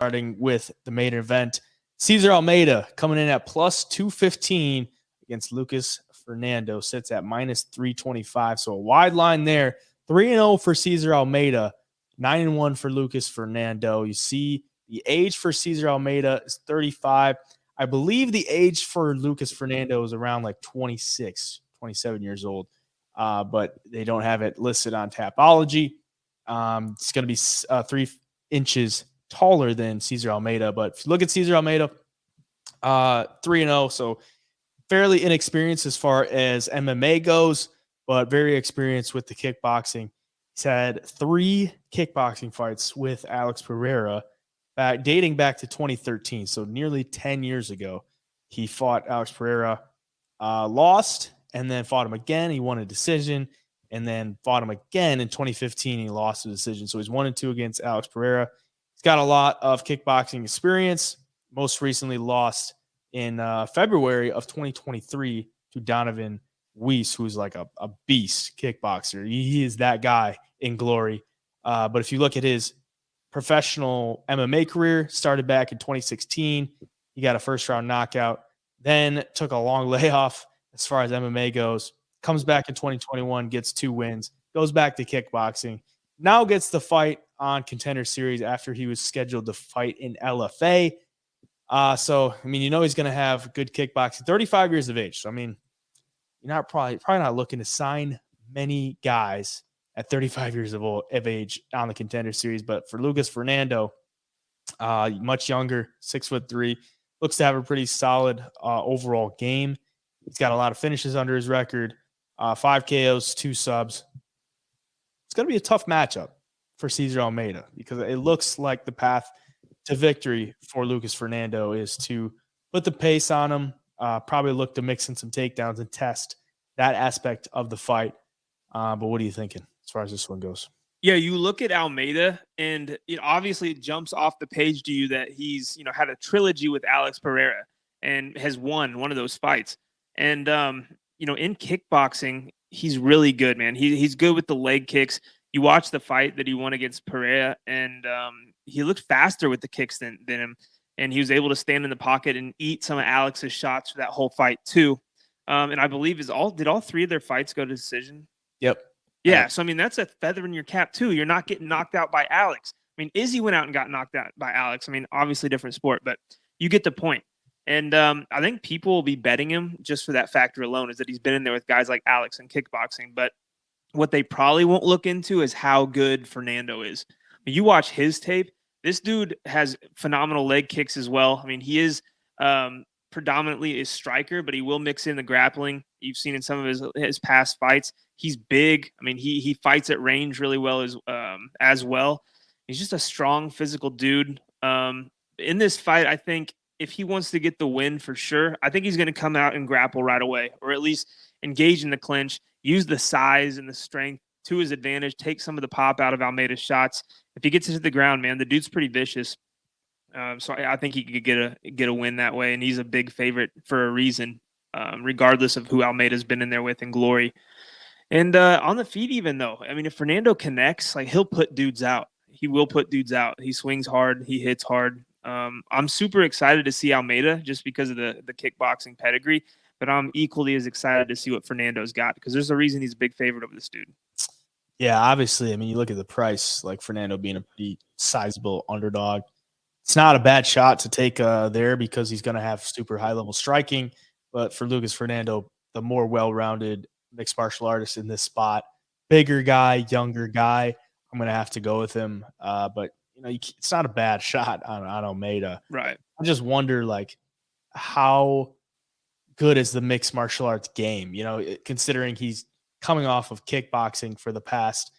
starting with the main event. Cesar Almeida coming in at plus 215 against Lucas Fernando, sits at minus 325. So a wide line there. 3-0 for Cesar Almeida, 9-1 for Lucas Fernando. You see the age for Cesar Almeida is 35. I believe the age for Lucas Fernando is around like 26, 27 years old, but they don't have it listed on Tapology. It's going to be 3 inches taller than Cesar Almeida. But if you look at Cesar Almeida, 3-0, so fairly inexperienced as far as MMA goes, but very experienced with the kickboxing. He's had 3 kickboxing fights with Alex Pereira, dating back to 2013, so nearly 10 years ago. He fought Alex Pereira, lost, and then fought him again. He won a decision, and then fought him again in 2015. He lost a decision. So he's 1-2 against Alex Pereira. He's got a lot of kickboxing experience. Most recently lost in February of 2023 to Donovan Weiss, who's like a beast kickboxer. He is that guy in glory. But if you look at his professional MMA career, started back in 2016. He got a first-round knockout, then took a long layoff as far as MMA goes. Comes back in 2021, gets 2 wins, goes back to kickboxing. Now gets the fight on Contender Series after he was scheduled to fight in LFA. So, I mean, he's going to have good kickboxing. 35 years of age. So, I mean, you're not probably not looking to sign many guys at 35 years of age on the Contender Series. But for Lucas Fernando, much younger, 6'3", looks to have a pretty solid overall game. He's got a lot of finishes under his record, 5 KOs, 2 subs. It's going to be a tough matchup for Cesar Almeida because it looks like the path to victory for Lucas Fernando is to put the pace on him, probably look to mix in some takedowns and test that aspect of the fight. But what are you thinking as far as this one goes? Yeah, you look at Almeida, and obviously it jumps off the page to you that he's had a trilogy with Alex Pereira and has won one of those fights. And in kickboxing, he's really good, man. He's good with the leg kicks. You watch the fight that he won against Pereira, and he looked faster with the kicks than him. And he was able to stand in the pocket and eat some of Alex's shots for that whole fight too. And I believe did all 3 of their fights go to decision? Yep. Yeah. So, I mean, that's a feather in your cap too. You're not getting knocked out by Alex. I mean, Izzy went out and got knocked out by Alex. I mean, obviously different sport, but you get the point. And I think people will be betting him just for that factor alone, is that he's been in there with guys like Alex in kickboxing. But what they probably won't look into is how good Fernando is. When you watch his tape, this dude has phenomenal leg kicks as well. I mean, he is predominantly a striker, but he will mix in the grappling. You've seen in some of his past fights. He's big. I mean, he fights at range really well as well. He's just a strong physical dude. In this fight, I think if he wants to get the win for sure, I think he's going to come out and grapple right away, or at least engage in the clinch, use the size and the strength to his advantage, take some of the pop out of Almeida's shots. If he gets into the ground, man, the dude's pretty vicious. So I think he could get a win that way, and he's a big favorite for a reason, regardless of who Almeida's been in there with in glory. And on the feet even, though, I mean, if Fernando connects, like, he'll put dudes out. He will put dudes out. He swings hard. He hits hard. I'm super excited to see Almeida just because of the kickboxing pedigree, but I'm equally as excited to see what Fernando's got because there's a reason he's a big favorite over this dude. Yeah, obviously. I mean, you look at the price, like Fernando being a pretty sizable underdog. It's not a bad shot to take there because he's going to have super high-level striking. But for Lucas Fernando, the more well-rounded mixed martial artist in this spot, bigger guy, younger guy, I'm going to have to go with him. But it's not a bad shot on Almeida. Right. I just wonder, like, how good is the mixed martial arts game? Considering he's coming off of kickboxing for the past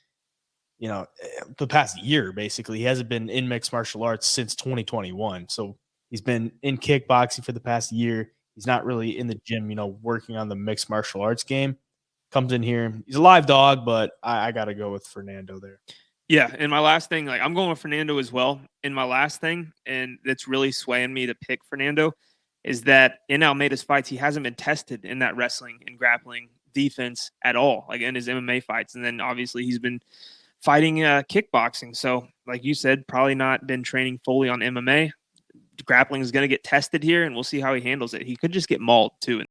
year, basically. He hasn't been in mixed martial arts since 2021. So he's been in kickboxing for the past year. He's not really in the gym, working on the mixed martial arts game. Comes in here. He's a live dog, but I got to go with Fernando there. Yeah, and my last thing, like, I'm going with Fernando as well. And my last thing, and that's really swaying me to pick Fernando, is that in Almeida's fights, he hasn't been tested in that wrestling and grappling defense at all, like in his MMA fights. And then obviously he's been fighting kickboxing. So, like you said, probably not been training fully on MMA. Grappling is going to get tested here, and we'll see how he handles it. He could just get mauled too.